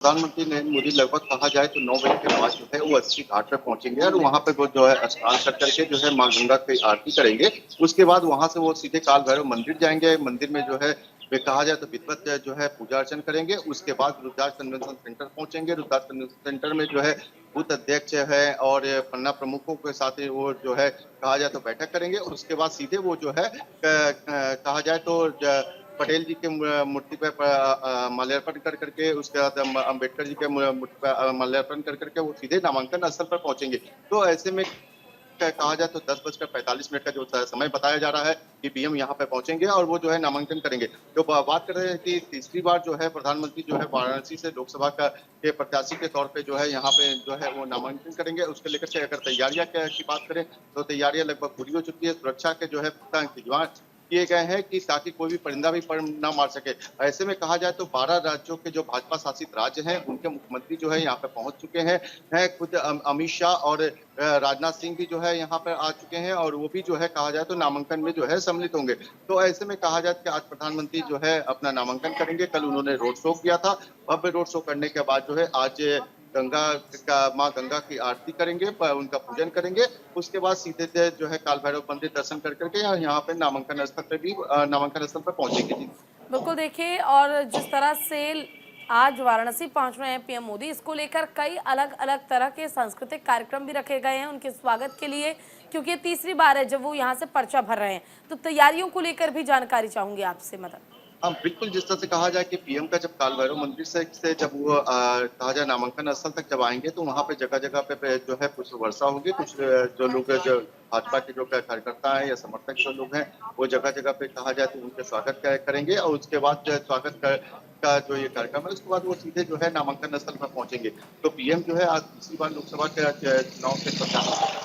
प्रधानमंत्री नरेंद्र मोदी लगभग कहा जाए तो 9 बजे के बाद जो है वो अस्सी घाट पर पहुंचेंगे और वहां पे वो जो है स्नान कर करके जो है मां गंगा की आरती करेंगे। उसके बाद वहां से वो सीधे काल भैरव मंदिर जाएंगे। मंदिर में जो है वे कहा जाए तो विधिवत जो है पूजा अर्चन करेंगे। उसके बाद रुद्रदास कन्वेंशन सेंटर पहुंचेंगे। रुद्रदास कन्वेंशन सेंटर में जो है बूथ अध्यक्ष है और पन्ना प्रमुखों के साथ वो जो है कहा जाए तो बैठक करेंगे। उसके बाद सीधे वो जो है कहा जाए तो पटेल जी के मूर्ति पे माल्यार्पण कर करके उसके बाद अम्बेडकर जी के मूर्ति पे माल्यार्पण कर करके वो सीधे नामांकन स्थल पर पहुंचेंगे। तो ऐसे में कहा जाए तो 10:45 का जो समय बताया जा रहा है कि पीएम यहाँ पे पहुंचेंगे और वो जो है नामांकन करेंगे। तो बात कर रहे हैं कि तीसरी बार जो है प्रधानमंत्री जो है वाराणसी से लोकसभा का के प्रत्याशी के तौर पे जो है यहाँ पे जो है वो नामांकन करेंगे। उसके लेकर के अगर तैयारियां की बात करें तो तैयारियां लगभग पूरी हो चुकी है। सुरक्षा के जो है पुख्ता इंतजाम किए गए हैं कि ताकि कोई भी परिंदा भी पर ना मार सके। ऐसे में कहा जाए तो 12 राज्यों के जो भाजपा शासित राज्य हैं उनके मुख्यमंत्री जो है यहाँ पे पहुंच चुके हैं। खुद अमित शाह और राजनाथ सिंह भी जो है यहाँ पर आ चुके हैं और वो भी जो है कहा जाए तो नामांकन में जो है सम्मिलित होंगे। तो ऐसे में कहा जाए कि आज प्रधानमंत्री जो है अपना नामांकन करेंगे। कल उन्होंने रोड शो किया था। भव्य रोड शो करने के बाद जो है आज गंगा का मां गंगा की आरती करेंगे, उनका पूजन करेंगे। उसके बाद सीधे जो है काल भैरव मंदिर दर्शन कर करके यहाँ पे नामांकन स्थल पे भी नामांकन स्थल पर पहुंचेंगे। बिल्कुल देखिए, और जिस तरह से आज वाराणसी पहुंच रहे हैं पीएम मोदी, इसको लेकर कई अलग अलग तरह के सांस्कृतिक कार्यक्रम भी रखे गए हैं उनके स्वागत के लिए, क्योंकि ये तीसरी बार है जब वो यहाँ से पर्चा भर रहे हैं। तो तैयारियों को लेकर भी जानकारी चाहूंगी आपसे मदन। हाँ बिल्कुल, जिस तरह से कहा जाए कि पीएम का जब काल भैरव मंदिर से जब वो कहा जाए नामांकन स्थल तक जब आएंगे तो वहां पे जगह जगह पे जो है कुछ वर्षा होगी। कुछ जो लोग जो भाजपा के जो कार्यकर्ता हैं या समर्थक जो लोग हैं वो जगह जगह पे कहा जाए तो उनके स्वागत करेंगे और उसके बाद जो है का जो ये कार्यक्रम है उसके बाद वो सीधे जो है नामांकन स्थल पर पहुंचेंगे। तो पीएम जो है आज तीसरी बार लोकसभा के चुनाव के प्रचार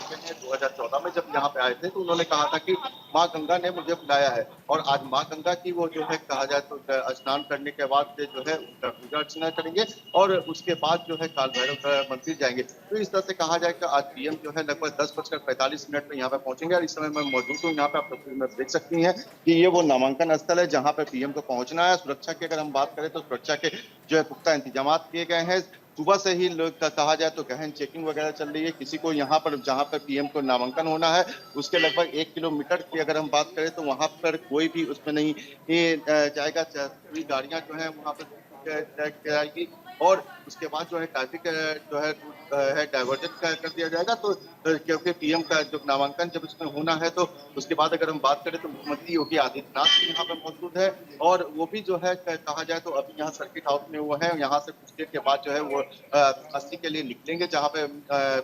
में 2014 में जब यहाँ पे आए थे तो उन्होंने कहा था कि माँ गंगा ने मुझे बुलाया है और आज माँ गंगा की वो जो है कहा जाए तो स्नान करने के बाद जो है उनका पूजा अर्चना करेंगे और उसके बाद जो है काल भैरव मंदिर जाएंगे। तो इस तरह से कहा जाए कि आज पीएम जो है लगभग 10:45 में यहाँ पे पहुंचेंगे और इस समय मैं मौजूद हूँ यहाँ पे। आप तस्वीर में देख सकती हैं कि ये वो नामांकन स्थल है जहाँ पे पीएम को पहुंचना है। सुरक्षा की अगर हम बात करें तो सुरक्षा के जो है पुख्ता इंतजाम किए गए हैं। सुबह से ही लोग कहा जाए तो गहन चेकिंग वगैरह चल रही है। किसी को यहाँ पर जहाँ पर पीएम को नामांकन होना है उसके लगभग 1 किलोमीटर की अगर हम बात करें तो वहां पर कोई भी उसमें नहीं जाएगा। पूरी गाड़ियां जो है वहां पर जाएगी और उसके बाद जो है ट्रैफिक जो है डाइवर्जन कर दिया जाएगा। तो क्योंकि पीएम का जो नामांकन जब इसमें होना है तो उसके बाद अगर हम बात करें तो मुख्यमंत्री योगी आदित्यनाथ भी यहाँ पे मौजूद है और वो भी जो है कहा जाए तो अभी यहाँ सर्किट हाउस में वो है। यहाँ से कुछ देर के बाद जो है वो अस्सी के लिए निकलेंगे जहाँ पे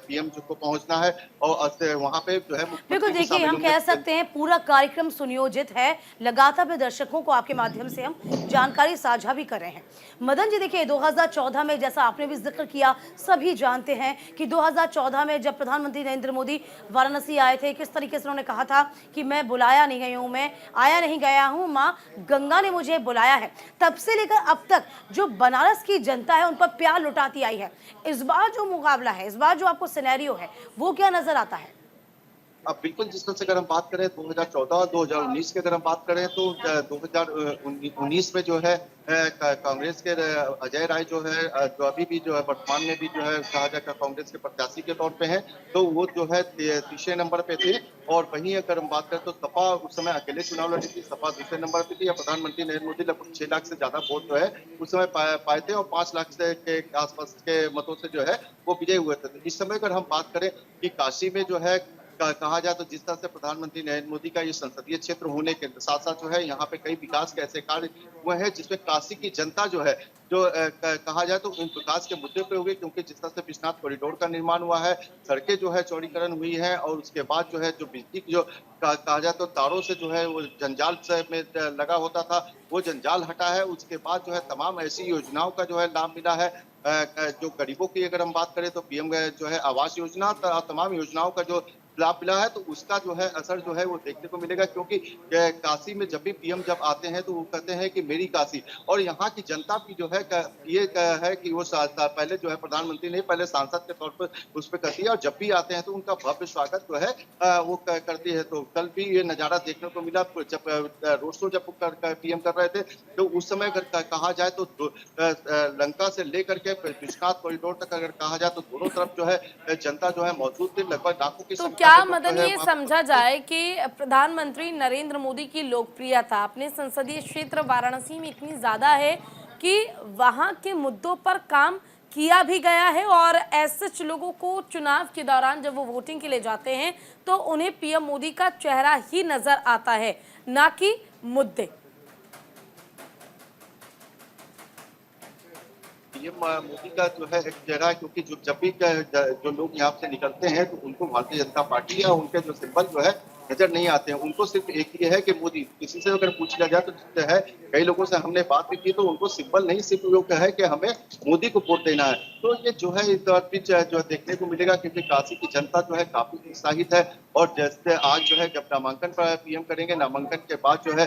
पीएम जो को पहुंचना है और वहाँ पे जो है बिल्कुल मुख्यमंत्री भी देखिए, शामिल हम होंगे। कह सकते हैं पूरा कार्यक्रम सुनियोजित है। लगातार अपने दर्शकों को आपके माध्यम से हम जानकारी साझा भी कर रहे हैं। मदन जी देखिए, 2014 में जैसा आपने भी जिक्र किया, सभी जानते हैं कि 2014 में जब प्रधानमंत्री नरेंद्र मोदी वाराणसी आए थे, किस तरीके से उन्होंने कहा था कि मैं बुलाया नहीं गई हूँ, मैं आया नहीं गया हूँ, माँ गंगा ने मुझे बुलाया है। तब से लेकर अब तक जो बनारस की जनता है उन पर प्यार लुटाती आई है। इस बार जो मुकाबला है, इस बार जो आपको सिनेरियो है, वो क्या नजर आता है? अब बिल्कुल जिस तरह से अगर हम बात करें 2014 और 2019 की अगर हम बात करें तो 2019 में जो है कांग्रेस के अजय राय जो है जो अभी भी जो है वर्तमान में भी जो है कहा जाए कांग्रेस के प्रत्याशी के तौर पे हैं तो वो जो है तीसरे नंबर पे थे। और वहीं अगर हम बात करें तो सपा उस समय अकेले चुनाव लड़ी थी। सपा दूसरे नंबर पे थी या प्रधानमंत्री नरेंद्र मोदी लगभग 6 लाख से ज्यादा वोट जो है उस समय पाए थे और 5 लाख से के आसपास के मतों से जो है वो विजय हुए थे। तो इस समय अगर हम बात करें कि काशी में जो है कहा जाए तो जिस तरह से प्रधानमंत्री नरेंद्र मोदी का ये संसदीय क्षेत्र होने के साथ साथ जो है यहाँ पे कई विकास के ऐसे कार्य हुए हैं जिसमें काशी की जनता जो है जो कहा जाए तो उन विकास के मुद्दे पे हुए। क्योंकि जिस तरह से विश्वनाथ कॉरिडोर का निर्माण हुआ है, सड़कें जो है चौड़ीकरण हुई है और उसके बाद जो है जो बिजली की जो कहा जाए तो तारों से जो है वो जंजाल से में लगा होता था वो जंजाल हटा है। उसके बाद जो है तमाम ऐसी योजनाओं का जो है लाभ मिला है। जो गरीबों की अगर हम बात करें तो पीएम जो है आवास योजना तमाम योजनाओं का जो लाभ मिला है, तो उसका जो है असर जो है वो देखने को मिलेगा, क्योंकि काशी में जब भी पीएम जब आते हैं तो वो कहते हैं कि मेरी काशी, और यहाँ की जनता भी जो है ये है कि वो पहले जो है प्रधानमंत्री नहीं, पहले सांसद के तौर पर उस पर करती है, और जब भी आते हैं तो उनका भव्य स्वागत जो है वो करती है। तो कल भी ये नजारा देखने को मिला, जब रोड शो जब पीएम कर रहे थे, तो उस समय अगर कहा जाए तो लंका से लेकर के विश्वनाथ कॉरिडोर तक अगर कहा जाए तो दोनों तरफ जो है जनता जो है मौजूद थी, लगभग लाखों की तो संख्या क्या में लोग मदन जो है ये वहाँ समझा पे। जाए कि प्रधानमंत्री नरेंद्र मोदी की लोकप्रियता अपने संसदीय क्षेत्र वाराणसी में इतनी ज्यादा है कि वहां के मुद्दों पर काम किया भी गया है, और ऐसे लोगों को चुनाव के दौरान जब वो वोटिंग के लिए जाते हैं तो उन्हें पीएम मोदी का चेहरा ही नजर आता है, ना कि मुद्दे। ये मोदी का जो है एक चेहरा है, क्योंकि जो जब भी जो लोग यहाँ से निकलते हैं तो उनको भारतीय जनता पार्टी या उनके जो सिंबल जो है नजर नहीं आते हैं। उनको सिर्फ एक ही है कि मोदी, किसी से अगर पूछ लिया जाए तो जो है कई लोगों से हमने बात भी की तो उनको सिंबल नहीं, सिर्फ वो है कि हमें मोदी को वोट देना है। तो ये जो है इस दौर बीच जो देखने को मिलेगा, क्योंकि काशी की जनता जो है काफी उत्साहित है, और जैसे आज जो है जब नामांकन पर पीएम करेंगे, नामांकन के बाद जो है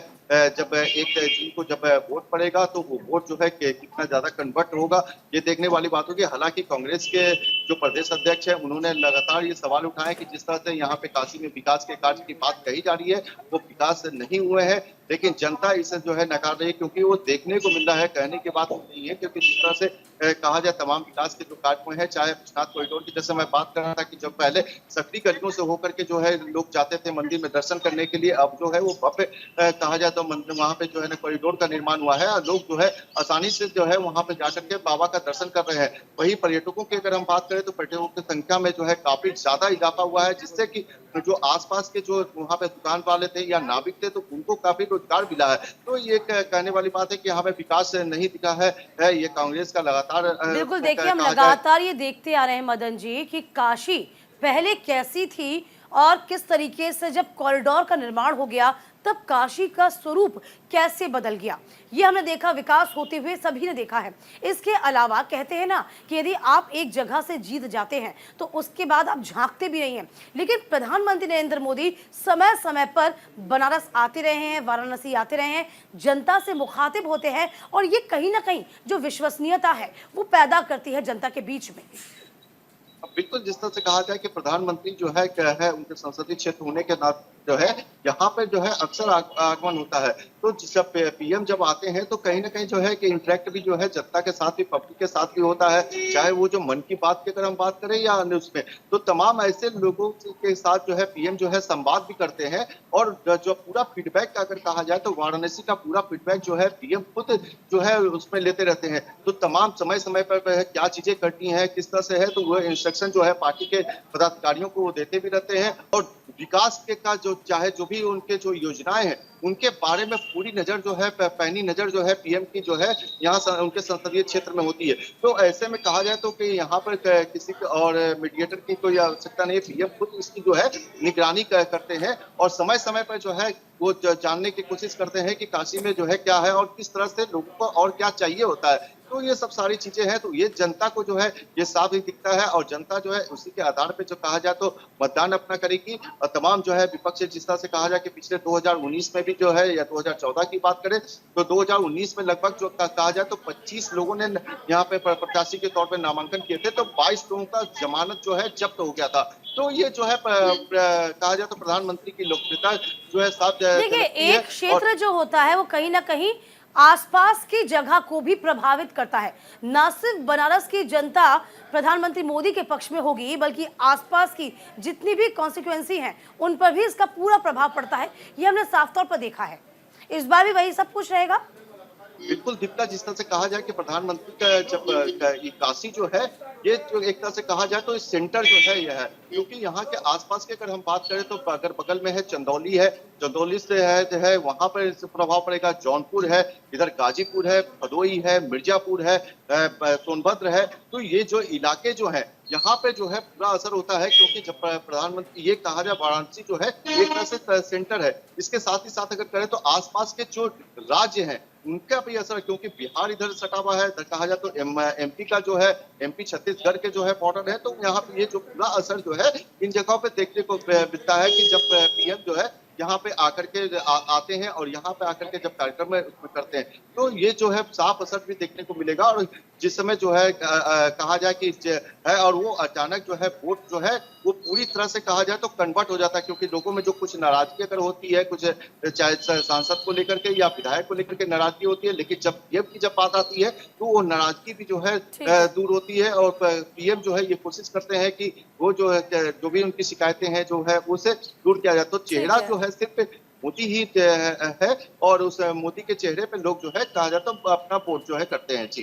जब 1 जून को जब वोट पड़ेगा तो वो वोट जो है कितना ज्यादा कन्वर्ट होगा, ये देखने वाली बात होगी। हालांकि कांग्रेस के जो प्रदेश अध्यक्ष है उन्होंने लगातार ये सवाल उठाए कि जिस तरह से यहाँ पे काशी में विकास के कार्य की बात कही जा रही है वो विकास नहीं हुए हैं, लेकिन जनता इसे जो है नकार रही है, क्योंकि वो देखने को मिल रहा है, कहने की बात नहीं है। क्योंकि जिस तरह से कहा जाए तमाम विकास के जो कार्य हैं, चाहे विश्वनाथ कॉरिडोर की, जैसे मैं बात कर रहा था कि जब पहले सकरी गलियों से होकर के जो है लोग जाते थे मंदिर में दर्शन करने के लिए, अब जो है वो भव्य कहा जाए तो मंदिर वहाँ पे जो है ना कॉरिडोर का निर्माण हुआ है, और लोग जो है आसानी से जो है वहाँ पे जाकर के बाबा का दर्शन कर रहे हैं। वही पर्यटकों की अगर हम बात करें तो पर्यटकों की संख्या में जो है काफी ज्यादा इजाफा हुआ है, जिससे कि जो आसपास के जो वहाँ पे दुकान वाले थे या नाविक थे तो उनको काफी रोजगार मिला है। तो ये कहने वाली बात है कि हमें विकास नहीं दिखा है ये कांग्रेस का लगातार बिल्कुल, देखिए हम कहा जाए। लगातार ये देखते आ रहे हैं मदन जी कि काशी पहले कैसी थी और किस तरीके से जब कॉरिडोर का निर्माण हो गया तब काशी का स्वरूप कैसे बदल गया, ये हमने देखा, विकास होते हुए सभी ने देखा है। इसके अलावा कहते हैं ना कि यदि आप एक जगह से जीत जाते हैं तो उसके बाद आप झांकते भी नहीं हैं, लेकिन प्रधानमंत्री नरेंद्र मोदी समय समय पर बनारस आते रहे हैं, वाराणसी आते रहे हैं, जनता से मुखातिब होते हैं, और ये कहीं ना कहीं जो विश्वसनीयता है वो पैदा करती है जनता के बीच में। बिल्कुल, जिस तरह से कहा जाए कि प्रधानमंत्री जो है क्या है उनके संसदीय क्षेत्र होने के नाते जो है यहाँ पे जो है अक्सर आगमन होता है, तो जब पीएम जब आते हैं तो कहीं ना कहीं जो है कि इंटरेक्ट भी जो है जनता के साथ भी, पब्लिक के साथ भी होता है, चाहे वो जो मन की बात की अगर हम बात करें या अन्य उसमें, तो तमाम ऐसे लोगों के साथ जो है पीएम जो है संवाद भी करते हैं। और जो पूरा फीडबैक अगर कहा जाए तो वाराणसी का पूरा फीडबैक जो है पीएम खुद जो है उसमें लेते रहते हैं। तो तमाम समय समय पर क्या चीजें करती हैं, किस तरह से है, तो वो इंस्ट्रक्शन जो है पार्टी के पदाधिकारियों को वो देते भी रहते हैं, और विकास के का जो चाहे जो भी उनके जो योजनाएं हैं उनके बारे में पूरी नजर जो है पैनी नजर जो है पीएम की जो है यहाँ उनके संसदीय क्षेत्र में होती है। तो ऐसे में कहा जाए तो कि यहाँ पर किसी और मीडिएटर की कोई आवश्यकता नहीं है, पीएम खुद इसकी जो है निगरानी करते हैं, और समय समय पर जो है वो जानने की कोशिश करते हैं कि काशी में जो है क्या है और किस तरह से लोगों को और क्या चाहिए होता है। तो ये सब सारी चीजें हैं, तो ये जनता को जो है ये साफ ही दिखता है, और जनता जो है उसी के आधार पे जो कहा जाए तो मतदान अपना करेगी। और तमाम जो है विपक्ष जिस तरह से कहा जाए कि पिछले 2019 में भी जो है या 2014 की बात करें तो 2019 में लगभग जो कहा जाए तो 25 लोगों ने यहाँ पे प्रत्याशी के तौर पर नामांकन किए थे, तो 22 लोगों का जमानत जो है जब्त हो गया था। तो ये जो है कहा जाए तो प्रधानमंत्री की लोकप्रियता जो है साफ देखिए, एक क्षेत्र जो होता है वो कहीं ना कहीं आसपास की जगह को भी प्रभावित करता है। न सिर्फ बनारस की जनता प्रधानमंत्री मोदी के पक्ष में होगी, बल्कि आसपास की जितनी भी कॉन्स्टिट्यूएंसी हैं उन पर भी इसका पूरा प्रभाव पड़ता है। ये हमने साफ तौर पर देखा है। इस बार भी वही सब कुछ रहेगा। बिल्कुल दिखता, जिस तरह से कहा जाए कि प्रधानमंत्री का जब ये काशी जो है ये जो एक तरह से कहा जाए तो सेंटर जो है यह है, क्योंकि यहाँ के आसपास की अगर हम बात करें तो अगर बगल में है चंदौली है, चंदौली से है जो है वहां पर प्रभाव पड़ेगा, जौनपुर है, इधर गाजीपुर है, भदोई है, मिर्जापुर है, सोनभद्र है। तो ये जो इलाके जो है यहाँ पे जो है पूरा असर होता है, क्योंकि जब प्रधानमंत्री ये कहा जाए वाराणसी जो है एक तरह से सेंटर है। इसके साथ ही साथ अगर करें तो आसपास के जो राज्य हैं उनका भी असर, क्योंकि बिहार इधर सटा हुआ है, कहा जाए तो एमपी का जो है, एमपी छत्तीसगढ़ के जो है बॉर्डर है, तो यहाँ पे ये जो पूरा असर जो है इन जगहों पे देखने को मिलता है कि जब पीएम जो है यहाँ पे आकर के आते हैं और यहाँ पे आकर के जब कार्यक्रम में उसमें करते हैं, तो ये जो है साफ असर भी देखने को मिलेगा। और जिस समय जो है कहा जाए कि है, और वो अचानक जो है वोट जो है वो पूरी तरह से कहा जाए तो कन्वर्ट हो जाता है, क्योंकि लोगों में जो कुछ नाराजगी अगर होती है, कुछ चाहे सांसद को लेकर के या विधायक को लेकर के नाराजगी होती है, लेकिन जब पीएम की जब बात आती है तो वो नाराजगी भी जो है ठीक है। दूर होती है। और पीएम जो है ये कोशिश करते हैं कि वो जो है जो भी उनकी शिकायतें हैं जो है उसे दूर किया जाए। तो चेहरा है। जो है सिर्फ मोदी ही है, और उस मोदी के चेहरे पे लोग जो है कहा जाता है अपना वोट जो है करते हैं। जी।